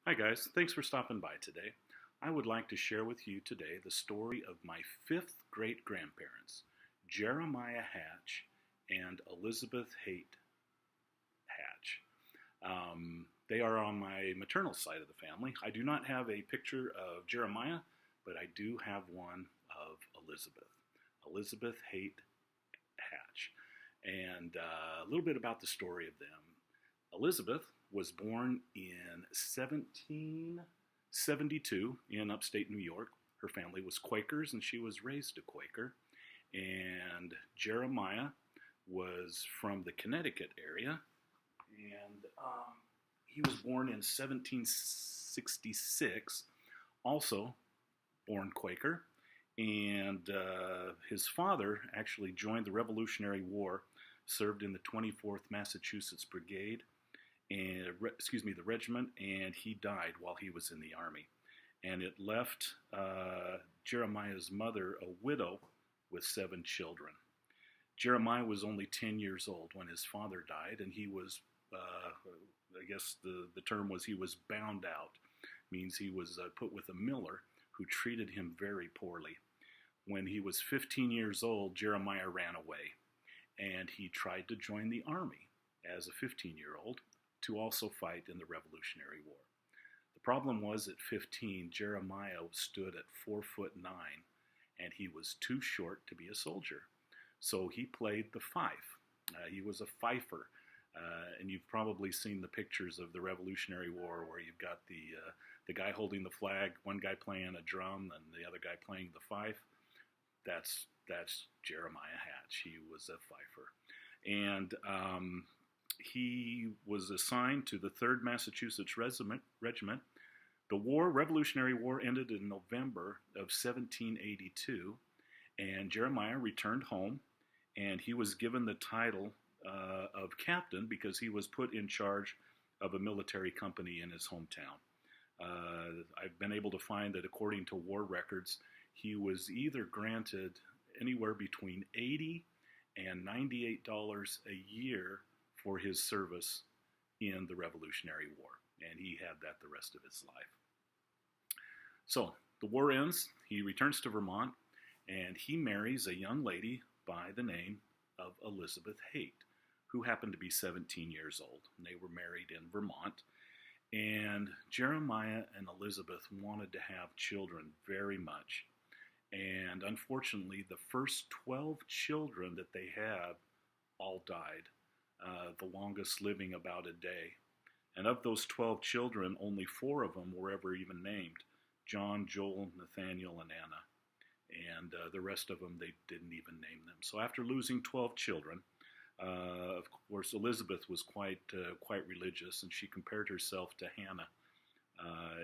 Hi, guys. Thanks for stopping by today. I would like to share with you today the story of my fifth great grandparents, Jeremiah Hatch and Elizabeth Haight Hatch. They are on my maternal side of the family. I do not have a picture of Jeremiah, but I do have one of Elizabeth, Elizabeth Haight Hatch. And a little bit about the story of them. Elizabeth was born in 1772 in upstate New York. Her family was Quakers, and she was raised a Quaker. And Jeremiah was from the Connecticut area, and he was born in 1766, also born Quaker. And his father actually joined the Revolutionary War, served in the 24th Massachusetts Brigade, and the regiment, and he died while he was in the army. And it left Jeremiah's mother a widow with 7 children. Jeremiah was only 10 years old when his father died, and he was, I guess the term was, he was bound out. Means he was put with a miller who treated him very poorly. When he was 15 years old, Jeremiah ran away, and he tried to join the army as a 15-year-old to also fight in the Revolutionary War. The problem was at 15, Jeremiah stood at 4'9", and he was too short to be a soldier. So he played the fife. He was a fifer. And you've probably seen the pictures of the Revolutionary War where you've got the guy holding the flag, one guy playing a drum, and the other guy playing the fife. That's Jeremiah Hatch. He was a fifer. And he was assigned to the 3rd Massachusetts Regiment. The Revolutionary War ended in November of 1782, and Jeremiah returned home, and he was given the title of captain because he was put in charge of a military company in his hometown. I've been able to find that according to war records, he was either granted anywhere between $80 and $98 a year for his service in the Revolutionary War, and he had that the rest of his life. So the war ends, he returns to Vermont, and he marries a young lady by the name of Elizabeth Haight, who happened to be 17 years old. And they were married in Vermont, and Jeremiah and Elizabeth wanted to have children very much. And unfortunately, the first 12 children that they had all died, the longest living about a day. And of those 12 children, only 4 of them were ever even named: John, Joel, Nathaniel, and Anna. And the rest of them, they didn't even name them. So after losing 12 children, of course, Elizabeth was quite religious, and she compared herself to Hannah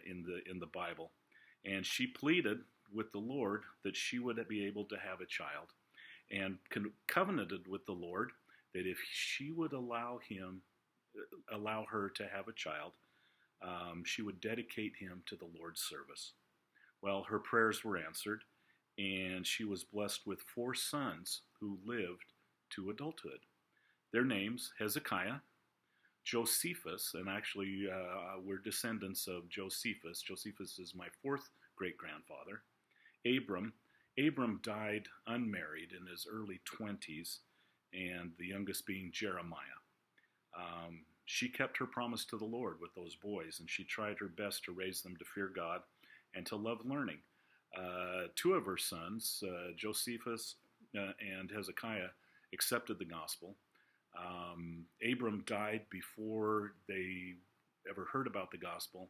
in the Bible. And she pleaded with the Lord that she would be able to have a child, and covenanted with the Lord that if she would allow her to have a child, she would dedicate him to the Lord's service. Well, her prayers were answered, and she was blessed with 4 sons who lived to adulthood. Their names: Hezekiah, Josephus, and actually we're descendants of Josephus. Josephus is my 4th great-grandfather. Abram died unmarried in his early 20s, and the youngest being Jeremiah. She kept her promise to the Lord with those boys, and she tried her best to raise them to fear God and to love learning. 2 of her sons, Josephus and Hezekiah, accepted the gospel. Abram died before they ever heard about the gospel,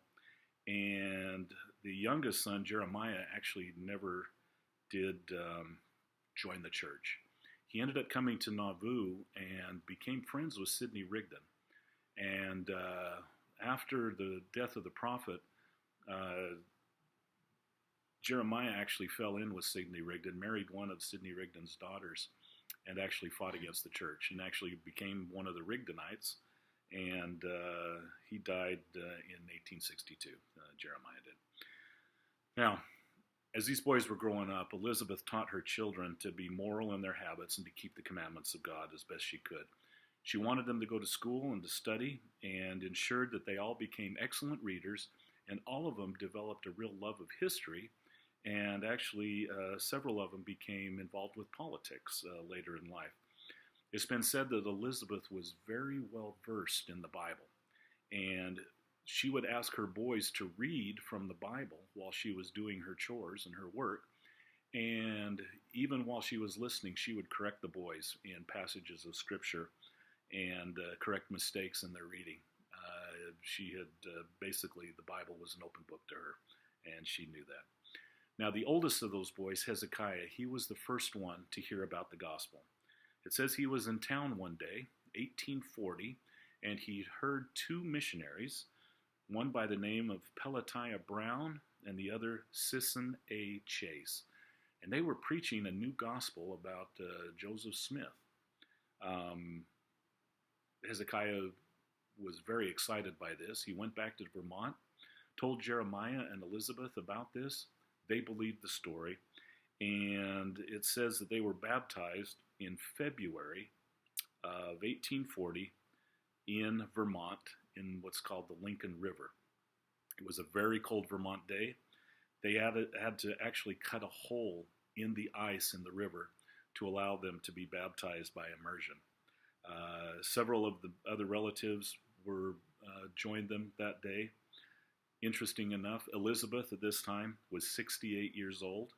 and the youngest son, Jeremiah, actually never did join the church. He ended up coming to Nauvoo and became friends with Sidney Rigdon. And after the death of the prophet, Jeremiah actually fell in with Sidney Rigdon, married one of Sidney Rigdon's daughters, and actually fought against the church, and actually became one of the Rigdonites. And he died in 1862, Jeremiah did. Now, as these boys were growing up, Elizabeth taught her children to be moral in their habits and to keep the commandments of God as best she could. She wanted them to go to school and to study, and ensured that they all became excellent readers and all of them developed a real love of history, and actually several of them became involved with politics later in life. It's been said that Elizabeth was very well versed in the Bible, and she would ask her boys to read from the Bible while she was doing her chores and her work. And even while she was listening, she would correct the boys in passages of Scripture and correct mistakes in their reading. She had basically, the Bible was an open book to her, and she knew that. Now, the oldest of those boys, Hezekiah, he was the first one to hear about the gospel. It says he was in town one day, 1840, and he heard two missionaries, one by the name of Pelatiah Brown and the other Sisson A. Chase. And they were preaching a new gospel about Joseph Smith. Hezekiah was very excited by this. He went back to Vermont, told Jeremiah and Elizabeth about this. They believed the story. And it says that they were baptized in February of 1840 in Vermont in what's called the Lincoln River. It was a very cold Vermont day. They had to actually cut a hole in the ice in the river to allow them to be baptized by immersion. Several of the other relatives were joined them that day. Interesting enough, Elizabeth at this time was 68 years old,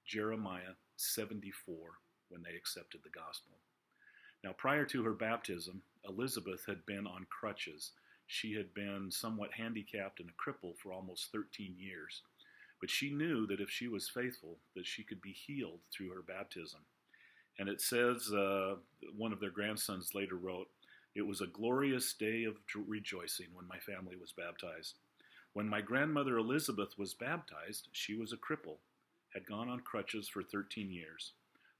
Jeremiah 74 when they accepted the gospel. Now, prior to her baptism, Elizabeth had been on crutches. She had been somewhat handicapped and a cripple for almost 13 years. But she knew that if she was faithful, that she could be healed through her baptism. And it says, one of their grandsons later wrote, "It was a glorious day of rejoicing when my family was baptized. When my grandmother Elizabeth was baptized, she was a cripple, had gone on crutches for 13 years.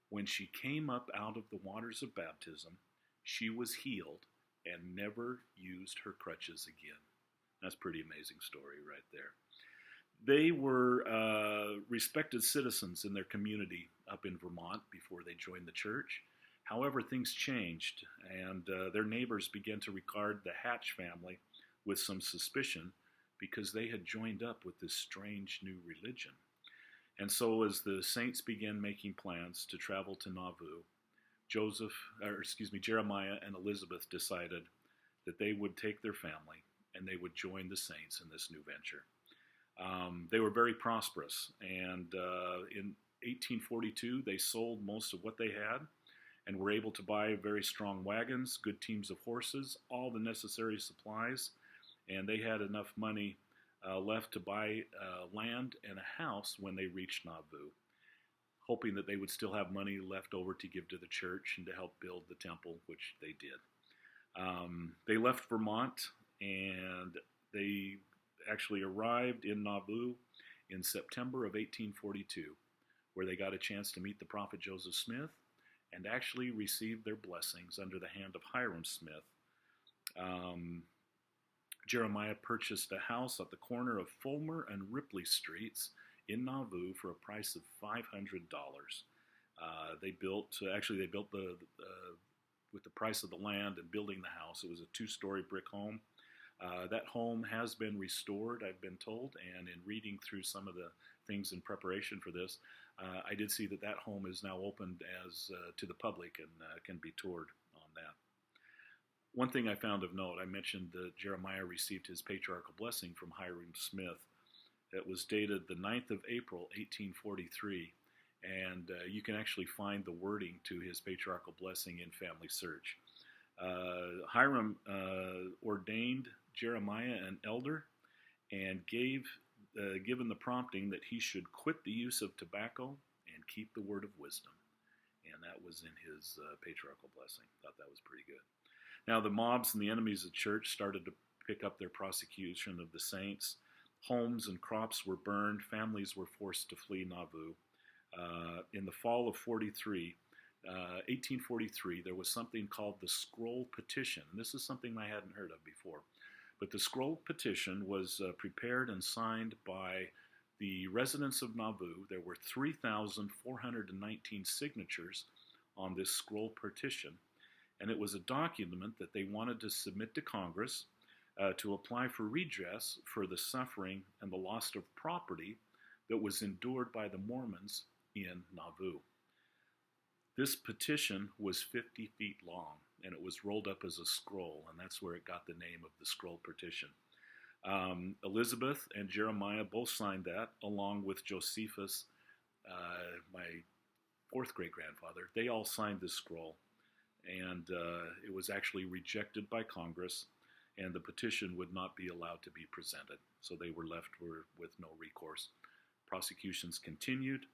When she came up out of the waters of baptism, she was healed and never used her crutches again." That's a pretty amazing story right there. They were respected citizens in their community up in Vermont before they joined the church. However, things changed, and their neighbors began to regard the Hatch family with some suspicion because they had joined up with this strange new religion. And so as the saints began making plans to travel to Nauvoo, Jeremiah and Elizabeth decided that they would take their family and they would join the saints in this new venture. They were very prosperous, and in 1842 they sold most of what they had and were able to buy very strong wagons, good teams of horses, all the necessary supplies, and they had enough money left to buy land and a house when they reached Nauvoo, hoping that they would still have money left over to give to the church and to help build the temple, which they did. They left Vermont, and they actually arrived in Nauvoo in September of 1842, where they got a chance to meet the prophet Joseph Smith and actually received their blessings under the hand of Hiram Smith. Jeremiah purchased a house at the corner of Fulmer and Ripley Streets in Nauvoo for a price of $500. They built with the price of the land and building the house. It was a 2-story brick home. That home has been restored, I've been told, and in reading through some of the things in preparation for this, I did see that home is now opened as to the public and can be toured on that. One thing I found of note, I mentioned that Jeremiah received his patriarchal blessing from Hiram Smith. It was dated the 9th of April, 1843, and you can actually find the wording to his patriarchal blessing in Family Search. Hiram ordained Jeremiah an elder and given the prompting that he should quit the use of tobacco and keep the word of wisdom. And that was in his patriarchal blessing. Thought that was pretty good. Now the mobs and the enemies of the church started to pick up their prosecution of the saints. Homes and crops were burned. Families were forced to flee Nauvoo. In the fall of 1843, there was something called the Scroll Petition. And this is something I hadn't heard of before. But the Scroll Petition was prepared and signed by the residents of Nauvoo. There were 3,419 signatures on this Scroll Petition. And it was a document that they wanted to submit to Congress to apply for redress for the suffering and the loss of property that was endured by the Mormons in Nauvoo. This petition was 50 feet long, and it was rolled up as a scroll, and that's where it got the name of the scroll petition. Elizabeth and Jeremiah both signed that, along with Josephus, my fourth great-grandfather. They all signed this scroll, and it was actually rejected by Congress, and the petition would not be allowed to be presented. So they were left with no recourse. Persecutions continued,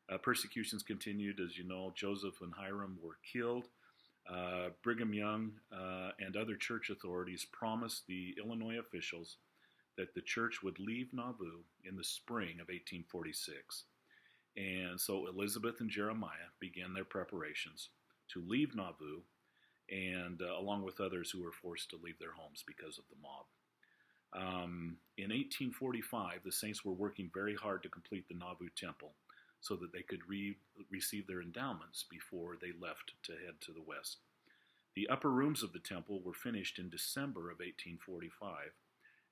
as you know. Joseph and Hiram were killed. Brigham Young and other church authorities promised the Illinois officials that the church would leave Nauvoo in the spring of 1846. And so Elizabeth and Jeremiah began their preparations to leave Nauvoo, and along with others who were forced to leave their homes because of the mob. In 1845, the saints were working very hard to complete the Nauvoo temple so that they could receive their endowments before they left to head to the west. The upper rooms of the temple were finished in December of 1845,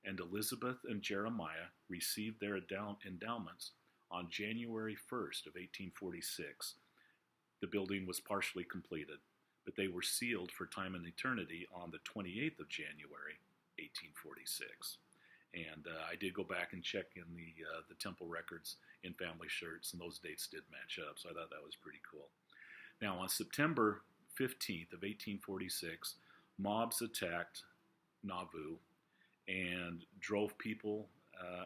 and Elizabeth and Jeremiah received their endowments on January 1st of 1846. The building was partially completed, but they were sealed for time and eternity on the 28th of January, 1846. And I did go back and check in the temple records in family shirts, and those dates did match up, so I thought that was pretty cool. Now, on September 15th of 1846, mobs attacked Nauvoo and drove people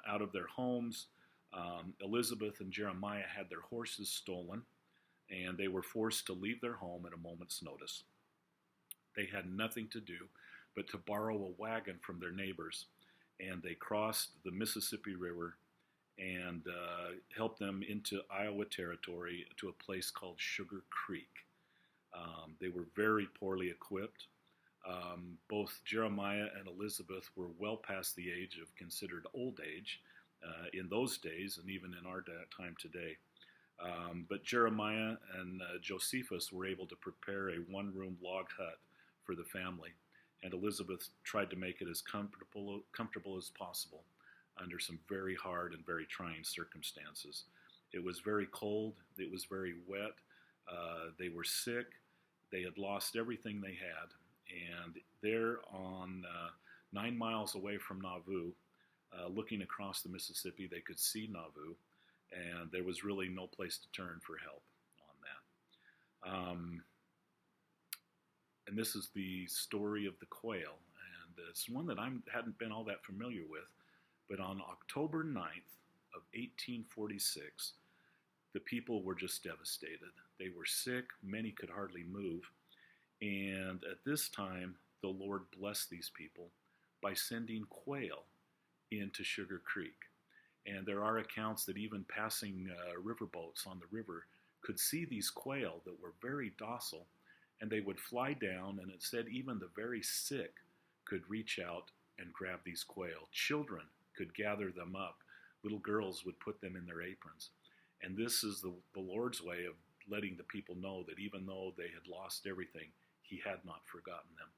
out of their homes. Elizabeth and Jeremiah had their horses stolen, and they were forced to leave their home at a moment's notice. They had nothing to do but to borrow a wagon from their neighbors, and they crossed the Mississippi River and helped them into Iowa Territory to a place called Sugar Creek. They were very poorly equipped. Both Jeremiah and Elizabeth were well past the age of considered old age in those days, and even in our time today. But Jeremiah and Josephus were able to prepare a one-room log hut for the family, and Elizabeth tried to make it as comfortable as possible under some very hard and very trying circumstances. It was very cold. It was very wet. They were sick. They had lost everything they had. And there on 9 miles away from Nauvoo, looking across the Mississippi, they could see Nauvoo, and there was really no place to turn for help on that. And this is the story of the quail, and it's one that I hadn't been all that familiar with, but on October 9th of 1846, the people were just devastated. They were sick, many could hardly move, and at this time, the Lord blessed these people by sending quail into Sugar Creek. And there are accounts that even passing riverboats on the river could see these quail that were very docile, and they would fly down, and it said even the very sick could reach out and grab these quail. Children could gather them up. Little girls would put them in their aprons. And this is the Lord's way of letting the people know that even though they had lost everything, He had not forgotten them.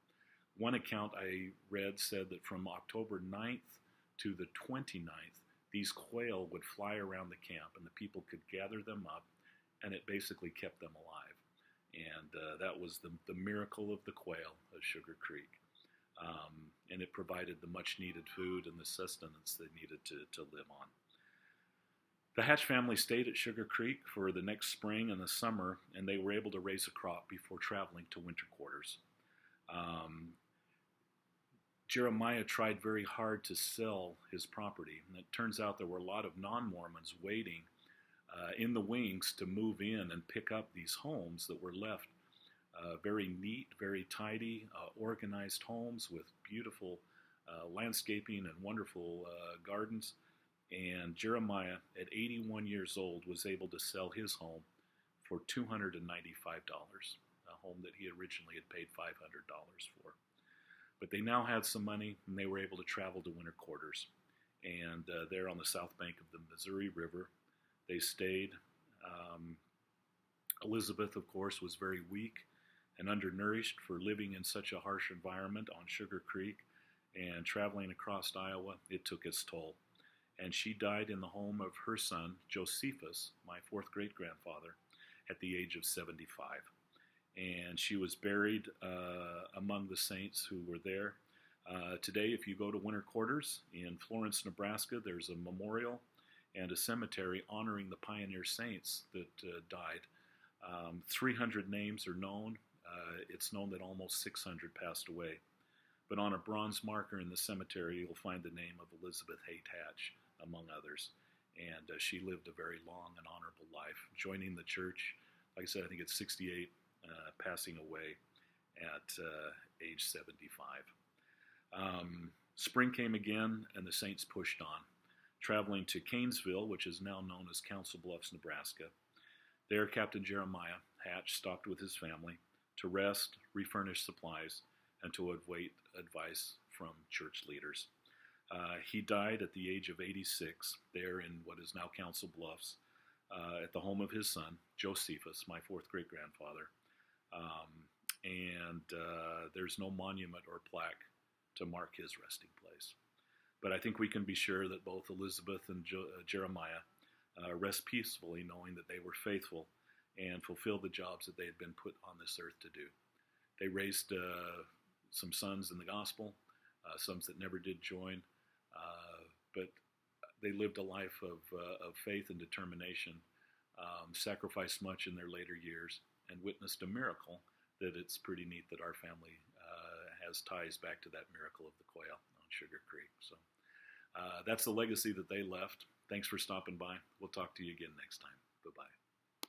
One account I read said that from October 9th to the 29th, these quail would fly around the camp, and the people could gather them up, and it basically kept them alive. And that was the miracle of the quail of Sugar Creek. And it provided the much-needed food and the sustenance they needed to live on. The Hatch family stayed at Sugar Creek for the next spring and the summer, and they were able to raise a crop before traveling to winter quarters. Jeremiah tried very hard to sell his property, and it turns out there were a lot of non-Mormons waiting in the wings to move in and pick up these homes that were left. Very neat, very tidy, organized homes with beautiful landscaping and wonderful gardens. And Jeremiah, at 81 years old, was able to sell his home for $295, a home that he originally had paid $500 for. But they now had some money, and they were able to travel to winter quarters. And there on the south bank of the Missouri River, they stayed. Elizabeth, of course, was very weak and undernourished for living in such a harsh environment on Sugar Creek. and traveling across Iowa, it took its toll. And she died in the home of her son, Josephus, my fourth great grandfather, at the age of 75. And she was buried among the saints who were there. Today, if you go to winter quarters in Florence, Nebraska, there's a memorial and a cemetery honoring the pioneer saints that died. 300 names are known. It's known that almost 600 passed away. But on a bronze marker in the cemetery, you'll find the name of Elizabeth Haight Hatch, among others. And she lived a very long and honorable life, joining the church, like I said, I think it's 68, passing away at age 75. Spring came again, and the saints pushed on, traveling to Canesville, which is now known as Council Bluffs, Nebraska. There, Captain Jeremiah Hatch stopped with his family to rest, refurnish supplies, and to await advice from church leaders. He died at the age of 86 there in what is now Council Bluffs, at the home of his son, Josephus, my fourth great-grandfather. There's no monument or plaque to mark his resting place. But I think we can be sure that both Elizabeth and Jeremiah rest peacefully, knowing that they were faithful and fulfilled the jobs that they had been put on this earth to do. They raised some sons in the gospel, some that never did join, but they lived a life of faith and determination, sacrificed much in their later years, and witnessed a miracle that it's pretty neat that our family has ties back to that miracle of the quail on Sugar Creek. So that's the legacy that they left. Thanks for stopping by. We'll talk to you again next time. Bye-bye.